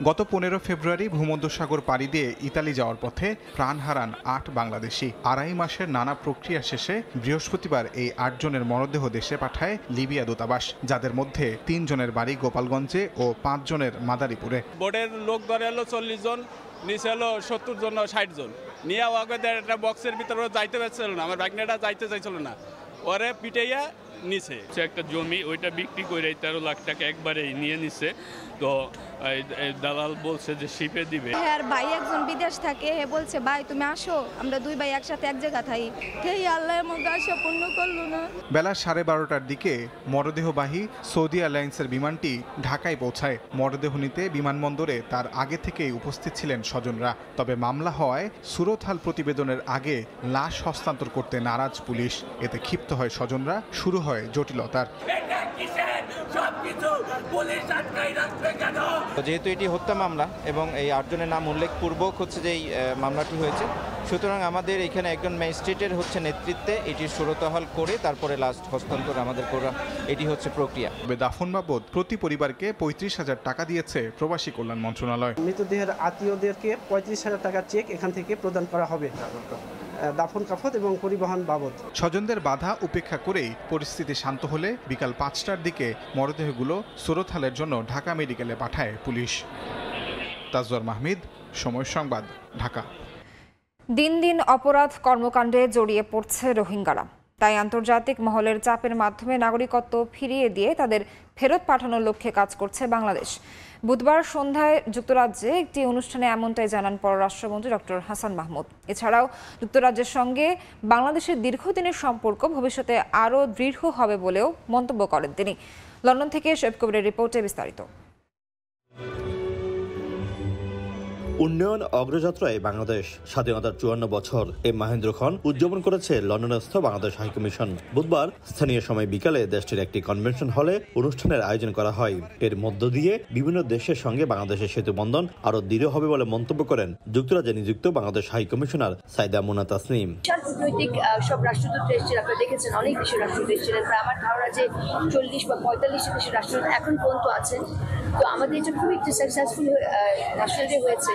[SPEAKER 6] গত 15 ফেব্রুয়ারি ভূমধ্যসাগর পাড়ি দিয়ে ইতালি যাওয়ার পথে প্রাণ হারান 8 বাংলাদেশি। 2.5 মাসের নানা প্রক্রিয়া শেষে বৃহস্পতিবার এই 8 জনের মরদেহ দেশে পাঠায় লিবিয়া দূতাবাস, যাদের মধ্যে 3 জনের বাড়ি গোপালগঞ্জে ও 5 জনের মাদারীপুরে।
[SPEAKER 24] বোর্ডের লোক ধরে এলো 40 জন, নিচে এলো 70 জন 60 জন নিয়ে ওদের একটা বক্সের ভিতরে যাইতে পারছিল না, আমার বাইকটা যাইতে চাইছিল না, ওরে পিটাইয়া নিচে একটা জমি ওইটা বিক্রি করে 13 লাখ টাকা একবারে নিয়ে নিছে। তো দালাল বলছে যে শিপে দিবে।
[SPEAKER 25] আর ভাই একজন বিদেশ থাকে, হে বলছে ভাই তুমি আসো, আমরা দুই ভাই একসাথে এক জায়গা থাকি। সেই আল্লাহ আমাকে আশা পূর্ণ করলো না।
[SPEAKER 6] বেলা 12:30টার দিকে মরদেহবাহী সৌদি এয়ারলাইন্সের বিমানটি ঢাকায় পৌঁছায়। মরদেহ নিতে বিমানবন্দরে তার আগে থেকেই উপস্থিত ছিলেন স্বজনরা। তবে মামলা হওয়ায় সুরতহাল প্রতিবেদনের আগে লাশ হস্তান্তর করতে নারাজ পুলিশ। এতে ক্ষিপ্ত হয় স্বজনরা, শুরু হয় জটিলতার।
[SPEAKER 26] যেহেতু এটি হত্যা মামলা এবং এই 8 জনের নাম উল্লেখপূর্বক হচ্ছে যে এই মামলাটি হয়েছে, সুতরাং আমাদের এখানে একজন ম্যাজিস্ট্রেটের হচ্ছে নেতৃত্বে এটি সুরতহাল করে তারপরে লাস্ট হস্তান্তর আমাদের করা, এটি হচ্ছে প্রক্রিয়া।
[SPEAKER 6] দাফন বাবদ প্রতি পরিবারকে 35,000 টাকা দিয়েছে প্রবাসী কল্যাণ মন্ত্রণালয়।
[SPEAKER 27] মৃতদেহের আত্মীয়দেরকে 35,000 টাকার চেক এখান থেকে প্রদান করা হবে দাফন কাফন এবং পরিবহন বাবদ।
[SPEAKER 6] স্বজনদের বাধা উপেক্ষা করেই পরিস্থিতি শান্ত হলে বিকাল 5টার দিকে মরদেহগুলো সুরতহালের জন্য ঢাকা মেডিকেলে পাঠায় পুলিশ। তাজওয়ার মাহমিদ, সময় সংবাদ, ঢাকা।
[SPEAKER 1] দিন দিন অপরাধ কর্মকাণ্ডে জড়িয়ে পড়ছে রোহিঙ্গারা, তাই আন্তর্জাতিক মহলের চাপের মাধ্যমে নাগরিকত্ব ফিরিয়ে দিয়ে তাদের ফেরত পাঠানোর লক্ষ্যে কাজ করছে বাংলাদেশ। বুধবার সন্ধ্যায় যুক্তরাজ্যে একটি অনুষ্ঠানে এমনটাই জানান পররাষ্ট্রমন্ত্রী ডক্টর হাসান মাহমুদ। এছাড়াও যুক্তরাজ্যের সঙ্গে বাংলাদেশের দীর্ঘদিনের সম্পর্ক ভবিষ্যতে আরও দৃঢ় হবে বলেও মন্তব্য করেন তিনি। লন্ডন থেকে শোয়েব কবিরের রিপোর্টে বিস্তারিত।
[SPEAKER 28] উন্নয়ন অগ্রযাত্রায় বাংলাদেশ স্বাধীনতার 54 বছর এই মাহেন্দ্রক্ষণ উদযাপন করেছে লন্ডনস্থ বাংলাদেশ হাইকমিশন। বুধবার স্থানীয় সময় বিকালে দেশটির একটি কনভেনশন হলে অনুষ্ঠানের আয়োজন করা হয়। এর মধ্য দিয়ে বিভিন্ন দেশের সঙ্গে বাংলাদেশের সেতু বন্ধন আরো দৃঢ় হবে বলে মন্তব্য করেন যুক্তরাজ্যে নিযুক্ত বাংলাদেশ হাইকমিশনার সাইদা মুনা তাসনিম।
[SPEAKER 29] কূটনৈতিক সব রাষ্ট্রদূত এসেছিলেন, আপনারা দেখেছেন অনেক দেশের রাষ্ট্রদূত এসেছিলেন, আমার ধারণা যে 40 বা 45 দেশের রাষ্ট্রদূত এখন পর্যন্ত আছেন। তো আমাদের এটা খুবই একটি সাকসেসফুল রাষ্ট্রদূত হয়েছে।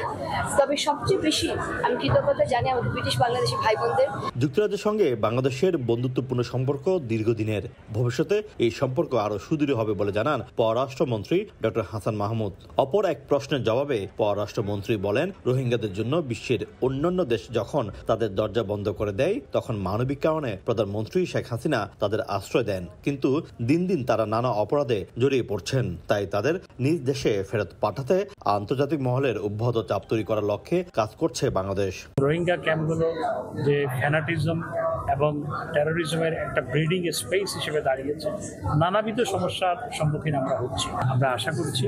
[SPEAKER 29] তবে সবচেয়ে বেশি আমি কৃতজ্ঞতা জানি আমাদের ব্রিটিশ বাংলাদেশি ভাই বোনদের।
[SPEAKER 28] যুক্তরাজ্যের সঙ্গে বাংলাদেশের বন্ধুত্বপূর্ণ সম্পর্ক দীর্ঘদিনের, ভবিষ্যতে এই সম্পর্ক আরো সুদৃঢ় হবে বলে জানান পররাষ্ট্রমন্ত্রী ডক্টর হাসান মাহমুদ। অপর এক প্রশ্নের জবাবে পররাষ্ট্রমন্ত্রী বলেন, রোহিঙ্গাদের জন্য বিশ্বের অন্যান্য দেশ যখন তাদের দরজা বন্ধ করে দেয় তখন মানবিক কারণে প্রধানমন্ত্রী শেখ হাসিনা তাদের আশ্রয় দেন, কিন্তু দিন দিন তারা নানা অপরাধে জড়িয়ে পড়ছেন। তাই তাদের নিজ দেশে ফেরত পাঠাতে আন্তর্জাতিক মহলের অব্যাহত চাপ তৈরি করার লক্ষ্যে কাজ করছে বাংলাদেশ।
[SPEAKER 30] রোহিঙ্গা ক্যাম্পগুলো যে ফ্যানাটিজম এবং টেরোরিজমের একটা ব্রিডিং স্পেস হিসেবে দাঁড়িয়েছে, নানাবিধ সমস্যার সম্মুখীন আমরা হচ্ছি। আমরা আশা করছি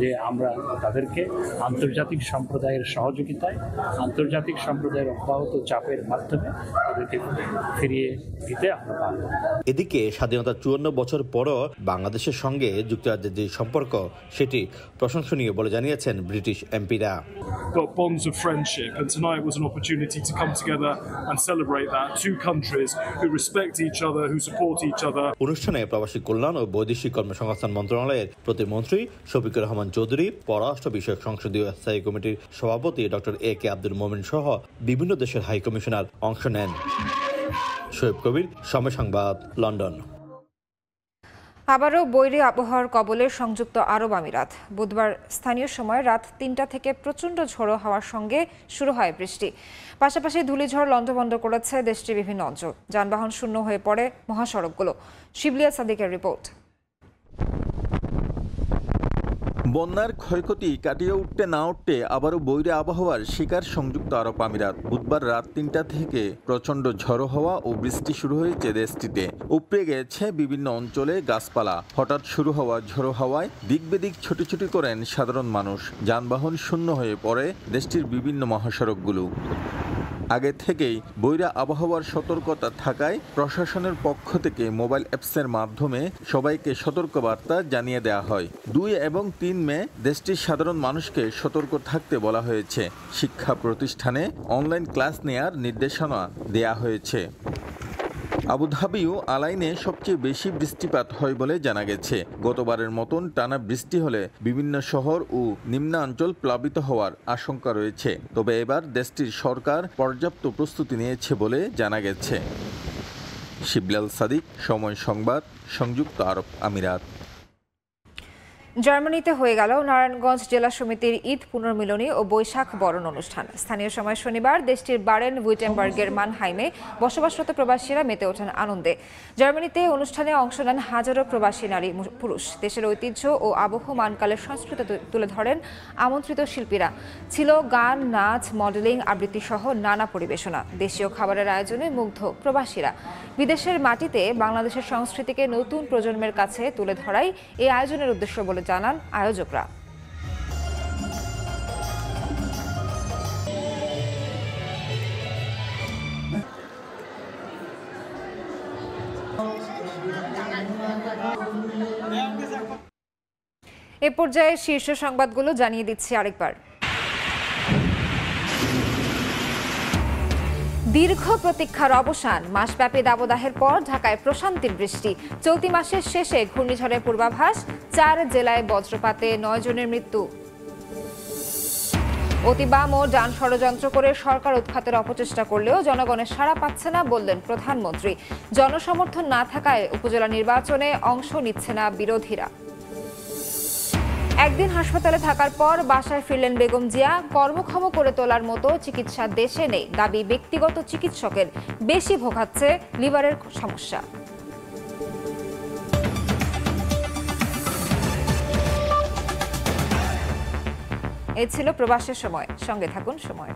[SPEAKER 30] যে আমরা তাদেরকে আন্তর্জাতিক সম্প্রদায়ের সহযোগিতায়, আন্তর্জাতিক সম্প্রদায়ের অব্যাহত চাপের মাধ্যমে তাদেরকে ফিরিয়ে দিতে আমরা পারব।
[SPEAKER 28] এদিকে স্বাধীনতার 54 বছর পরও বাংলাদেশের সঙ্গে যুক্তরাজ্যের যে সম্পর্ক সেটি প্রশংসনীয় বলে জানিয়েছেন ব্রিটিশ এমপিরা।
[SPEAKER 31] Got bonds of friendship, and tonight was an opportunity to come together and celebrate that. Two countries who respect each other, who support each other.
[SPEAKER 28] অনুষ্ঠানে প্রবাসী কল্যাণ ও বৈদেশিক কর্মসংস্থান মন্ত্রণালয়ের প্রতিমন্ত্রী শফিকুর রহমান চৌধুরী, পররাষ্ট্র বিষয়ক সংসদীয় স্থায়ী কমিটির সভাপতি ডক্টর AK আব্দুল মোমিন সহ বিভিন্ন দেশের হাইকমিশনার অংশ নেন। শোয়েব কবির, সময় সংবাদ, লন্ডন।
[SPEAKER 1] আবারও বৈরী আবহাওয়ার কবলে সংযুক্ত আরব আমিরাত। বুধবার স্থানীয় সময় রাত ৩টা থেকে প্রচণ্ড ঝোড়ো হাওয়ার সঙ্গে শুরু হয় বৃষ্টি। পাশাপাশি ধূলিঝড় লণ্ডভণ্ড করেছে দেশটির বিভিন্ন অঞ্চল। যানবাহন শূন্য হয়ে পড়ে মহাসড়কগুলো। শিবলিয়া সাদিকের রিপোর্ট।
[SPEAKER 4] বন্যার ক্ষয়ক্ষতি কাটিয়ে উঠতে না উঠতে আবারও বৈরী আবহাওয়ার শিকার সংযুক্ত আরব আমিরাত। বুধবার রাত ৩টা থেকে প্রচণ্ড ঝড়ো হওয়া ও বৃষ্টি শুরু হয়েছে দেশটিতে। উপড়ে গেছে বিভিন্ন অঞ্চলে গাছপালা। হঠাৎ শুরু হওয়া ঝড়ো হাওয়ায় দিক বেদিক ছুটি করেন সাধারণ মানুষ। যানবাহন শূন্য হয়ে পড়ে দেশটির বিভিন্ন মহাসড়কগুলো। আগে থেকেই বৈরী আবহাওয়ার সতর্কতা থাকায় প্রশাসনের পক্ষ থেকে মোবাইল অ্যাপসের মাধ্যমে সবাইকে সতর্কবার্তা জানিয়ে দেওয়া হয়। ২ এবং ৩ মে দেশটির সাধারণ মানুষকে সতর্ক থাকতে বলা হয়েছে। শিক্ষা প্রতিষ্ঠানে অনলাইন ক্লাস নেয়ার নির্দেশনা দেয়া হয়েছে। আবুধাবি ও আলাইনে সবচেয়ে বেশি বৃষ্টিপাত হয় বলে জানা গেছে। গতবারের মতন টানা বৃষ্টি হলে বিভিন্ন শহর ও নিম্নাঞ্চল প্লাবিত হওয়ার আশঙ্কা রয়েছে। তবে এবার দেশটির সরকার পর্যাপ্ত প্রস্তুতি নিয়েছে বলে জানা গেছে। শিবলাল সাদিক, সময় সংবাদ, সংযুক্ত আরব আমিরাত।
[SPEAKER 1] জার্মানিতে হয়ে গেল নারায়ণগঞ্জ জেলা সমিতির ঈদ পুনর্মিলনী ও বৈশাখ বরণ অনুষ্ঠান। স্থানীয় সময় শনিবার দেশটির বারেন উইটেমবার্গের মানহাইমে বসবাসরত প্রবাসীরা মেতে ওঠেন আনন্দে। জার্মানিতে অনুষ্ঠানে অংশ নেন হাজারো প্রবাসী নারী পুরুষ। দেশের ঐতিহ্য ও আবহমানকালের সংস্কৃতি তুলে ধরেন আমন্ত্রিত শিল্পীরা। ছিল গান, নাচ, মডেলিং, আবৃত্তি সহ নানা পরিবেশনা। দেশীয় খাবারের আয়োজনে মুগ্ধ প্রবাসীরা। বিদেশের মাটিতে বাংলাদেশের সংস্কৃতিকে নতুন প্রজন্মের কাছে তুলে ধরাই এই আয়োজনের উদ্দেশ্য বলে জানান আয়োজকরা। এ পর্যায়ে শীর্ষ সংবাদগুলো জানিয়ে দিচ্ছি আরেকবার। দীর্ঘ প্রতীক্ষার অবসান। মাসব্যাপী দাবদাহের পর ঢাকায় প্রশান্তির বৃষ্টি। চলতি মাসের শেষে ঘূর্ণিঝড়ের পূর্বাভাস। 4 জেলায় বজ্রপাতে 9 জনের মৃত্যু। অতি বাম ও ডান ষড়যন্ত্র করে সরকার উৎখাতের অপচেষ্টা করলেও জনগণের সাড়া পাচ্ছে না বললেন প্রধানমন্ত্রী। জনসমর্থন না থাকায় উপজেলা নির্বাচনে অংশ নিচ্ছে না বিরোধীরা। একদিন হাসপাতালে থাকার পর বাসায় ফিরলেন বেগম জিয়া। কর্মক্ষম করে তোলার মতো চিকিৎসা দেশে নেই। দাবি ব্যক্তিগত চিকিৎসকের। বেশি ভোগাচ্ছে লিভারের সমস্যা। এই ছিল প্রবাসের সময়। সঙ্গে থাকুন সময়।